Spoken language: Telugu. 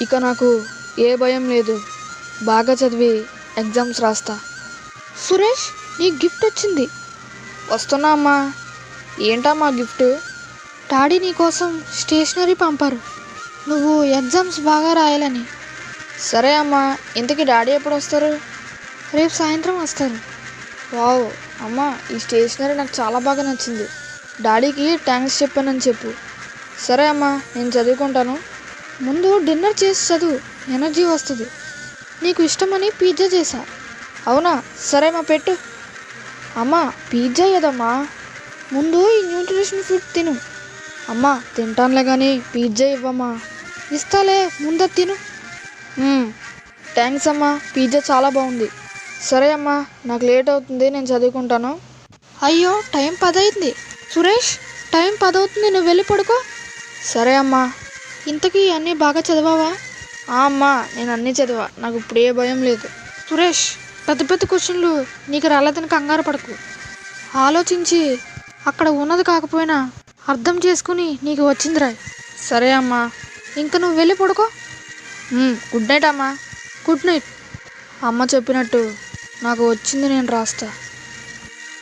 ఇక నాకు ఏ భయం లేదు. బాగా చదివి ఎగ్జామ్స్ రాస్తా. సురేష్, నీ గిఫ్ట్ వచ్చింది. వస్తున్నా అమ్మా. ఏంటమ్మా గిఫ్ట్? డాడీ నీకోసం స్టేషనరీ పంపారు, నువ్వు ఎగ్జామ్స్ బాగా రాయాలని. సరే అమ్మా. ఇంతకీ డాడీ ఎప్పుడు వస్తారు? రేపు సాయంత్రం వస్తారు. వావ్ అమ్మా, ఈ స్టేషనరీ నాకు చాలా బాగా నచ్చింది. డాడీకి థ్యాంక్స్ చెప్పానని చెప్పు. సరే అమ్మా, నేను చదువుకుంటాను. ముందు డిన్నర్ చేసి చదువు, ఎనర్జీ వస్తుంది. నీకు ఇష్టమని పిజ్జా చేశా. అవునా? సరే అమ్మా, పెట్టు. అమ్మా, పిజ్జా ఏదమ్మా? ముందు ఈ న్యూట్రిషన్ ఫుడ్ తిను. అమ్మా తింటానులే కానీ పిజ్జా ఇవ్వమ్మా. ఇస్తాలే, ముందు తిను. థ్యాంక్స్ అమ్మా, పిజ్జా చాలా బాగుంది. సరే అమ్మా, నాకు లేట్ అవుతుంది, నేను చదువుకుంటాను. అయ్యో, టైం 10 అయింది. సురేష్, టైం 10 అవుతుంది, నువ్వు వెళ్ళి పడుకో. సరే అమ్మా. ఇంతకీ అన్నీ బాగా చదివావా? అమ్మా, నేను అన్నీ చదివా, నాకు ఇప్పుడు ఏ భయం లేదు. సురేష్, పెద్ద పెద్ద క్వశ్చన్లు నీకు రాలేదని కంగారు పడకు. ఆలోచించి అక్కడ ఉన్నది కాకపోయినా అర్థం చేసుకుని నీకు వచ్చింది రాయ్. సరే అమ్మా. ఇంక నువ్వు వెళ్ళి పడుకో. గుడ్ నైట్ అమ్మా. Good night. అమ్మ చెప్పినట్టు నాకు వచ్చింది నేను రాస్తా.